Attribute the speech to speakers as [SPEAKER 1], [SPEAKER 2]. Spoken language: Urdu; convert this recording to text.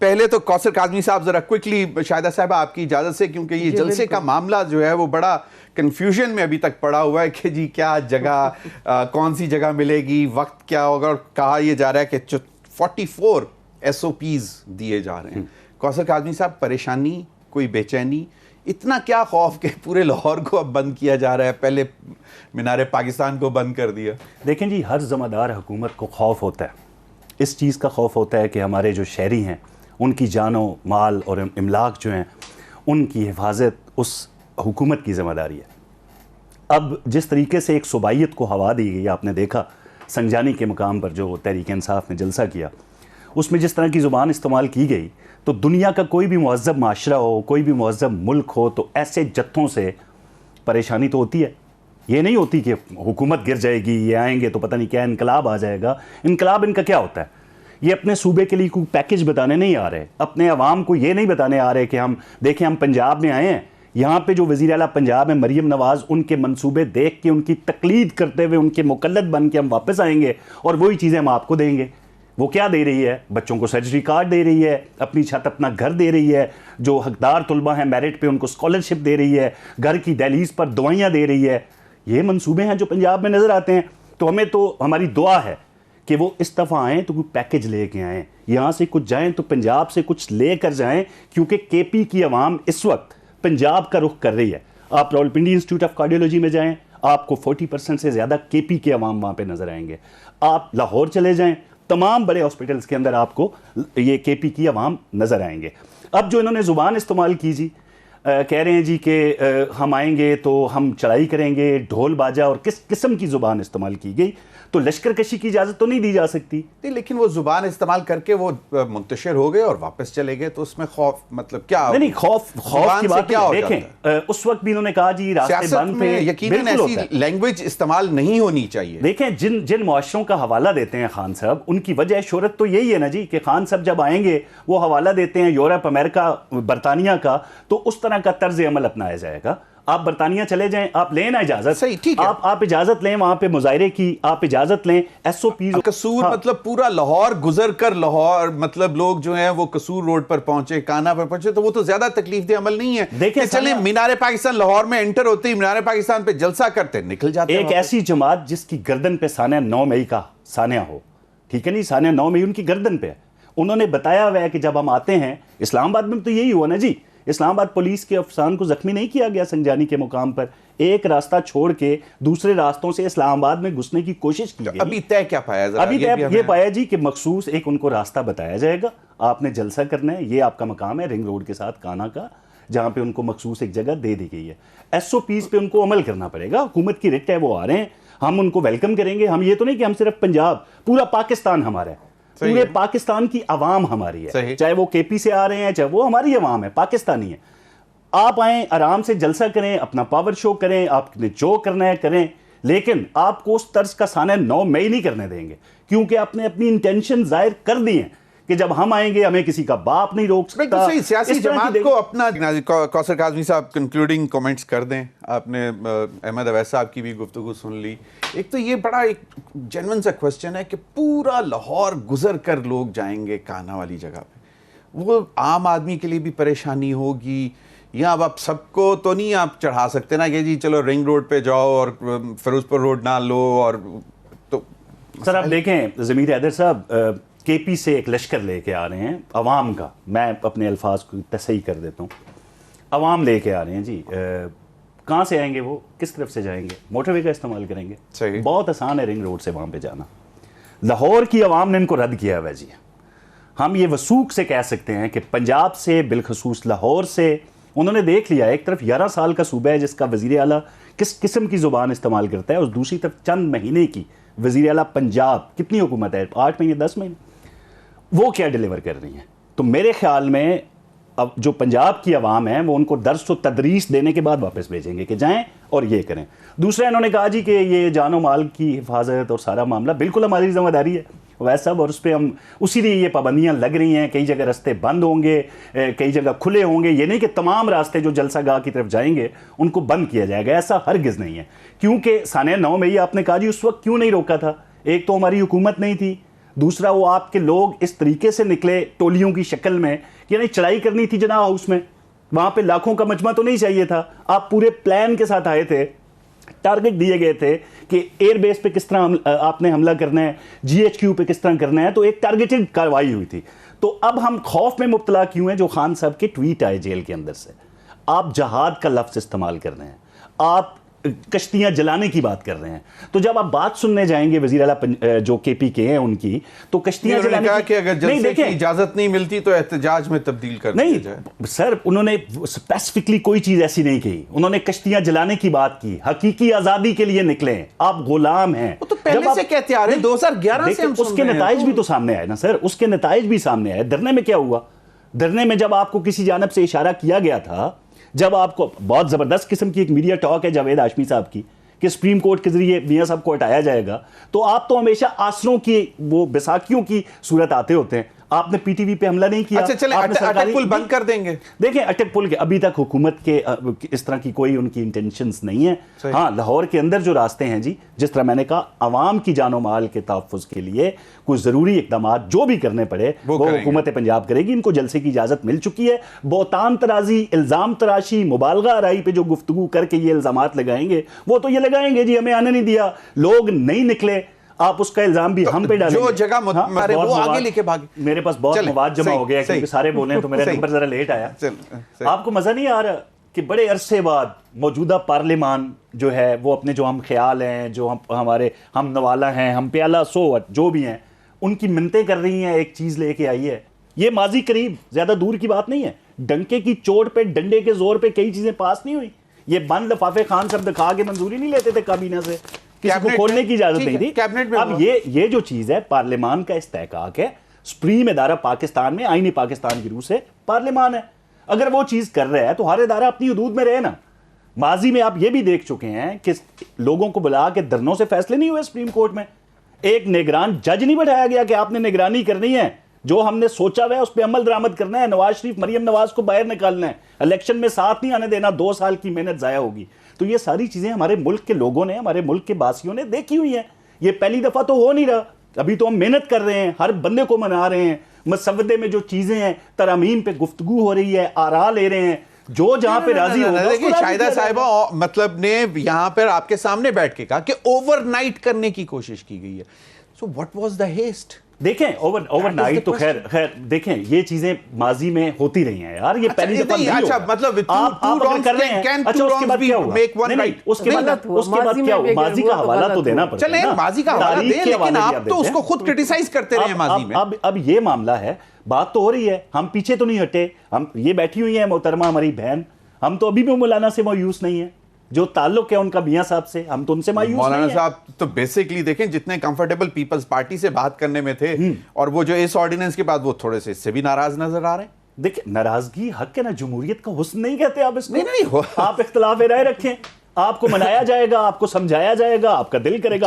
[SPEAKER 1] پہلے تو کوثر کاظمی صاحب ذرا کوئکلی شاہدہ صاحبہ آپ کی اجازت سے، کیونکہ یہ جلسے کا معاملہ جو ہے وہ بڑا کنفیوژن میں ابھی تک پڑا ہوا ہے کہ جی کیا جگہ کون سی جگہ ملے گی، وقت کیا ہوگا، اور کہا یہ جا رہا ہے کہ 44 SOPs دیے جا رہے ہیں. کوثر کاظمی صاحب، پریشانی، کوئی بے چینی، اتنا کیا خوف کہ پورے لاہور کو اب بند کیا جا رہا ہے، پہلے مینار پاکستان کو بند کر دیا؟
[SPEAKER 2] دیکھیں جی، ہر ذمہ دار حکومت کو خوف ہوتا ہے، اس چیز کا خوف ہوتا ہے کہ ہمارے جو شہری ہیں ان کی جان و مال اور املاک جو ہیں ان کی حفاظت اس حکومت کی ذمہ داری ہے. اب جس طریقے سے ایک صوبائیت کو ہوا دی گئی، آپ نے دیکھا سنجانی کے مقام پر جو تحریک انصاف نے جلسہ کیا، اس میں جس طرح کی زبان استعمال کی گئی، تو دنیا کا کوئی بھی مہذب معاشرہ ہو، کوئی بھی مہذب ملک ہو، تو ایسے جتھوں سے پریشانی تو ہوتی ہے. یہ نہیں ہوتی کہ حکومت گر جائے گی، یہ آئیں گے تو پتہ نہیں کیا انقلاب آ جائے گا. انقلاب ان کا کیا ہوتا ہے؟ یہ اپنے صوبے کے لیے کوئی پیکج بتانے نہیں آ رہے، اپنے عوام کو یہ نہیں بتانے آ رہے کہ ہم دیکھیں ہم پنجاب میں آئے ہیں، یہاں پہ جو وزیر اعلیٰ پنجاب ہے مریم نواز، ان کے منصوبے دیکھ کے ان کی تقلید کرتے ہوئے ان کے مقلد بن کے ہم واپس آئیں گے اور وہی چیزیں ہم آپ کو دیں گے. وہ کیا دے رہی ہے؟ بچوں کو سرجری کارڈ دے رہی ہے، اپنی چھت اپنا گھر دے رہی ہے، جو حقدار طلبہ ہیں میرٹ پہ ان کو اسکالرشپ دے رہی ہے، گھر کی دہلیز پر دوائیاں دے رہی ہے. یہ منصوبے ہیں جو پنجاب میں نظر آتے ہیں. تو ہمیں تو ہماری دعا ہے کہ وہ اس دفعہ آئیں تو کوئی پیکج لے کے آئیں، یہاں سے کچھ جائیں تو پنجاب سے کچھ لے کر جائیں، کیونکہ کے پی کی عوام اس وقت پنجاب کا رخ کر رہی ہے. آپ راولپنڈی انسٹیٹیوٹ آف کارڈیولوجی میں جائیں، آپ کو 40% سے زیادہ کے پی کے عوام وہاں پہ نظر آئیں گے. آپ لاہور چلے جائیں، تمام بڑے ہاسپٹلس کے اندر آپ کو یہ کے پی کی عوام نظر آئیں گے. اب جو انہوں نے زبان استعمال کی جی، کہہ رہے ہیں جی کہ ہم آئیں گے تو ہم چڑھائی کریں گے، ڈھول باجا، اور کس قسم کی زبان استعمال کی گئی. تو لشکر کشی کی اجازت تو نہیں دی جا سکتی.
[SPEAKER 1] لیکن وہ زبان استعمال کر کے وہ منتشر ہو گئے اور واپس چلے گئے، تو اس میں خوف مطلب کیا؟
[SPEAKER 2] نہیں خوف کی بات کیا دیکھیں، اس وقت بھی انہوں نے کہا جی راستے بند تھے.
[SPEAKER 1] یقیناً ایسی لینگویج استعمال نہیں ہونی چاہیے.
[SPEAKER 2] دیکھیں جن معاشروں کا حوالہ دیتے ہیں خان صاحب، ان کی وجہ شہرت تو یہی ہے نا جی، کہ خان صاحب جب آئیں گے وہ حوالہ دیتے ہیں یورپ، امریکہ، برطانیہ کا، تو اس طرح کا طرز عمل اپنایا جائے گا. آپ برطانیہ چلے جائیں، آپ لیں نا اجازت،
[SPEAKER 1] صحیح، ٹھیک ہے،
[SPEAKER 2] آپ اجازت لیں وہاں پہ مظاہرے کی، آپ اجازت لیں. SOPs
[SPEAKER 1] قصور مطلب پورا لاہور گزر کر لاہور مطلب لوگ جو ہیں وہ قصور روڈ پر پہنچے، کانا پر پہنچے، تو وہ تو زیادہ تکلیف دہ عمل نہیں ہے.
[SPEAKER 2] دیکھیں
[SPEAKER 1] چلیں مینار پاکستان لاہور میں انٹر ہوتے ہی مینار پاکستان پہ جلسہ کرتے نکل جاتے.
[SPEAKER 2] ایک ایسی جماعت جس کی گردن پہ سانحہ 9 مئی کا سانحہ ہو، ٹھیک ہے نہیں، سانحہ 9 مئی ان کی گردن پہ ہے. انہوں نے بتایا ہوا ہے کہ جب ہم آتے ہیں، اسلام آباد میں تو یہی ہوا نا جی، اسلام آباد پولیس کے افسران کو زخمی نہیں کیا گیا سنجانی کے مقام پر، ایک راستہ چھوڑ کے دوسرے راستوں سے اسلام آباد میں گھسنے کی کوشش کی گئی.
[SPEAKER 1] ابھی طے کیا پایا؟
[SPEAKER 2] ابھی طے یہ پایا جی کہ مخصوص ایک ان کو راستہ بتایا جائے گا، آپ نے جلسہ کرنا ہے، یہ آپ کا مقام ہے رنگ روڈ کے ساتھ کانا کا، جہاں پہ ان کو مخصوص ایک جگہ دے دی گئی ہے. SOPs پہ ان کو عمل کرنا پڑے گا. حکومت کی رٹ ہے، وہ آ رہے ہیں، ہم ان کو ویلکم کریں گے. ہم یہ تو نہیں کہ ہم صرف پنجاب، پورا پاکستان ہمارا ہے، پورے پاکستان کی عوام ہماری ہے، چاہے وہ کے پی سے آ رہے ہیں، چاہے وہ ہماری عوام ہے، پاکستانی ہے. آپ آئیں، آرام سے جلسہ کریں، اپنا پاور شو کریں، آپ نے جو کرنا ہے کریں، لیکن آپ کو اس طرز کا سانحہ 9 مئی نہیں کرنے دیں گے، کیونکہ آپ نے اپنی انٹینشن ظاہر کر دی ہیں کہ جب ہم آئیں گے ہمیں کسی کا باپ نہیں روک سکتا.
[SPEAKER 1] سیاسی جماعت کو اپنا. کوثر کاظمی صاحب کنکلوڈنگ کمنٹس کر دیں. آپ نے احمد اویس صاحب کی بھی گفتگو سن لی. ایک تو یہ بڑا ایک جینوئن سا کوسچن ہے کہ پورا لاہور گزر کر لوگ جائیں گے کانا والی جگہ پہ، وہ عام آدمی کے لیے بھی پریشانی ہوگی. یا اب آپ سب کو تو نہیں آپ چڑھا سکتے نا کہ جی چلو رنگ روڈ پہ جاؤ اور فیروز پور روڈ نہ لو. اور تو
[SPEAKER 2] سر آپ دیکھیں ضمیر حیدر صاحب، کے پی سے ایک لشکر لے کے آ رہے ہیں عوام کا، میں اپنے الفاظ کو تصحیح کر دیتا ہوں، عوام لے کے آ رہے ہیں جی. کہاں سے آئیں گے، وہ کس طرف سے جائیں گے؟ موٹر وے کا استعمال کریں گے.
[SPEAKER 1] صحیح،
[SPEAKER 2] بہت آسان ہے رنگ روڈ سے وہاں پہ جانا. لاہور کی عوام نے ان کو رد کیا ہوا جی. ہم یہ وثوق سے کہہ سکتے ہیں کہ پنجاب سے، بالخصوص لاہور سے، انہوں نے دیکھ لیا ایک طرف 11 سال کا صوبہ ہے جس کا وزیر اعلیٰ کس قسم کی زبان استعمال کرتا ہے، اور دوسری طرف چند مہینے کی وزیر اعلیٰ پنجاب، کتنی حکومت ہے، 8 مہینے 10 مہینے، وہ کیا ڈیلیور کر رہی ہیں. تو میرے خیال میں اب جو پنجاب کی عوام ہے وہ ان کو درس و تدریس دینے کے بعد واپس بھیجیں گے کہ جائیں اور یہ کریں. دوسرا انہوں نے کہا جی کہ یہ جان و مال کی حفاظت اور سارا معاملہ بالکل ہماری ذمہ داری ہے ویسا، اور اس پہ ہم اسی لیے یہ پابندیاں لگ رہی ہیں. کئی جگہ راستے بند ہوں گے، کئی جگہ کھلے ہوں گے. یہ نہیں کہ تمام راستے جو جلسہ گاہ کی طرف جائیں گے ان کو بند کیا جائے گا، ایسا ہرگز نہیں ہے. کیونکہ سانحہ 9 مئی آپ نے کہا جی اس وقت کیوں نہیں روکا تھا؟ ایک تو ہماری حکومت نہیں تھی، دوسرا وہ آپ کے لوگ اس طریقے سے نکلے ٹولیوں کی شکل میں کہ یعنی چڑھائی کرنی تھی جناح ہاؤس میں, وہاں پہ لاکھوں کا مجمع تو نہیں چاہیے تھا, آپ پورے پلان کے ساتھ آئے تھے, ٹارگٹ دیے گئے تھے کہ ایئر بیس پہ کس طرح آپ نے حملہ کرنا ہے, جی ایچ کیو پہ کس طرح کرنا ہے, تو ایک ٹارگیٹڈ کاروائی ہوئی تھی. تو اب ہم خوف میں مبتلا کیوں ہیں؟ جو خان صاحب کے ٹویٹ آئے جیل کے اندر سے, آپ جہاد کا لفظ استعمال کر رہے ہیں, آپ کشتیاں جلانے کی بات کر رہے ہیں. تو جب آپ بات سننے جائیں گے وزیر اعلیٰ جو کے پی کے ہیں ان کی, تو کشتیاں جلانے
[SPEAKER 1] کی کہ اگر جلسے کی اجازت نہیں ملتی تو احتجاج میں تبدیل کر دیا جائے.
[SPEAKER 2] نہیں سر, انہوں نے اسپیسیفکلی کوئی چیز ایسی نہیں کہی, انہوں نے کشتیاں جلانے کی بات کی. حقیقی آزادی کے لیے نکلیں, آپ غلام ہیں.
[SPEAKER 1] وہ تو پہلے سے کہتے آ رہے ہیں, 2011 سے ہم
[SPEAKER 2] اس کے نتائج بھی تو سامنے آئے نا سر, اس کے نتائج بھی سامنے آئے. دھرنے میں کیا ہوا؟ دھرنے میں جب آپ کو کسی جانب سے اشارہ کیا گیا تھا, جب آپ کو بہت زبردست قسم کی ایک میڈیا ٹاک ہے جاوید ہاشمی صاحب کی کہ سپریم کورٹ کے ذریعے میاں صاحب کو ہٹایا جائے گا, تو آپ تو ہمیشہ آسروں کی وہ بیساکھیوں کی صورت آتے ہوتے ہیں. آپ نے پی ٹی وی پہ حملہ نہیں کیا.
[SPEAKER 1] اچھا چلیں اٹک پل بند کر دیں گے.
[SPEAKER 2] دیکھیں اٹک پل کے ابھی تک حکومت کے اس طرح کی کوئی ان کی انٹینشنز نہیں ہے. ہاں لاہور کے اندر جو راستے ہیں جی, جس طرح میں نے کہا عوام کی جان و مال کے تحفظ کے لیے کچھ ضروری اقدامات جو بھی کرنے پڑے وہ حکومت پنجاب کرے گی. ان کو جلسے کی اجازت مل چکی ہے. بہتان ترازی, الزام تراشی, مبالغہ آرائی پہ جو گفتگو کر کے یہ الزامات لگائیں گے, وہ تو یہ لگائیں گے جی ہمیں آنے نہیں دیا, لوگ نہیں نکلے. آپ اس کا الزام بھی ہم پہ ڈالیں گے.
[SPEAKER 1] جو جگہ وہ آگے لے کے بھاگے.
[SPEAKER 2] میرے پاس بہت مواد جمع ہو گیا کیونکہ سارے بولیں تو میرا نمبر ذرا لیٹ آیا. آپ کو مزہ نہیں آ رہا کہ بڑے عرصے بعد موجودہ پارلیمان جو ہے وہ اپنے جو ہم خیال ہیں, جو ہمارے ہم نوالا ہیں, ہم پیالہ سوٹ جو بھی ہیں, ان کی منتیں کر رہی ہیں, ایک چیز لے کے آئی ہے. یہ ماضی قریب زیادہ دور کی بات نہیں ہے. ڈنکے کی چوٹ پہ, ڈنڈے کے زور پہ کئی چیزیں پاس نہیں ہوئی. یہ بند لفافے خان صاحب دکھا کے منظوری نہیں لیتے تھے کابینہ سے, کسی کو کھولنے کی اجازت نہیں تھی. اب یہ جو چیز ہے پارلیمان کا استحقاق ہے, سپریم ادارہ پاکستان میں آئینی پاکستان کی روح سے پارلیمان ہے. اگر وہ چیز کر رہا ہے تو ہر ادارہ اپنی حدود میں رہے نا. ماضی میں آپ یہ بھی دیکھ چکے ہیں کہ لوگوں کو بلا کے دھرنوں سے فیصلے نہیں ہوئے سپریم کورٹ میں. ایک نگران جج نہیں بٹھایا گیا کہ آپ نے نگرانی کرنی ہے, جو ہم نے سوچا ہوا ہے اس پہ عمل درآمد کرنا ہے. نواز شریف, مریم نواز کو باہر نکالنا ہے, الیکشن میں ساتھ نہیں آنے دینا, 2 سال کی محنت ضائع ہوگی. تو یہ ساری چیزیں ہمارے ملک کے لوگوں نے, ہمارے ملک کے باسیوں نے دیکھی ہوئی ہیں. یہ پہلی دفعہ تو ہو نہیں رہا. ابھی تو ہم محنت کر رہے ہیں, ہر بندے کو منا رہے ہیں. مسودے میں جو چیزیں ہیں, ترامیم پہ گفتگو ہو رہی ہے, آراء لے رہے ہیں, جو جہاں پہ راضی ہوگا.
[SPEAKER 1] شاہدہ صاحبہ مطلب نے یہاں پر آپ کے سامنے بیٹھ کے کہا کہ اوور نائٹ کرنے کی کوشش کی گئی ہے. So what was the heist?
[SPEAKER 2] دیکھیں اوور نائٹ تو خیر دیکھیں یہ چیزیں ماضی میں ہوتی رہی ہیں یار. یہ پہلی دفعہ نہیں ہوا.
[SPEAKER 1] مطلب
[SPEAKER 2] آپ کر رہے ہیں. اچھا اس کے بعد کیا ہوگا؟ نہیں اس کے بعد کیا ہوگا؟ ماضی کا حوالہ تو دینا پڑتا ہے.
[SPEAKER 1] چلیں ماضی کا حوالہ دیں, لیکن آپ تو اس کو خود کرٹیسائز کرتے رہے ہیں ماضی میں.
[SPEAKER 2] اب یہ معاملہ ہے, بات تو ہو رہی ہے, ہم پیچھے تو نہیں ہٹے. ہم یہ بیٹھی ہوئی ہیں محترمہ ہماری بہن, ہم تو ابھی بھی مولانا سے مایوس نہیں ہیں. جو تعلق ہے ان کا میاں صاحب سے, ہم تو ان سے مایوس نہیں ہیں.
[SPEAKER 1] مولانا صاحب تو بیسیکلی دیکھیں جتنے کمفرٹیبل پیپلز پارٹی سے بات کرنے میں تھے, اور وہ جو اس آرڈیننس کے بعد وہ تھوڑے سے اس سے بھی ناراض نظر آ رہے ہیں.
[SPEAKER 2] دیکھیں ناراضگی حق ہے نا, جمہوریت کا حسن نہیں کہتے آپ اس کو.
[SPEAKER 1] نہیں
[SPEAKER 2] آپ اختلاف رائے رکھیں, آپ کو منایا جائے گا, آپ کو سمجھایا جائے گا, آپ کا دل کرے گا.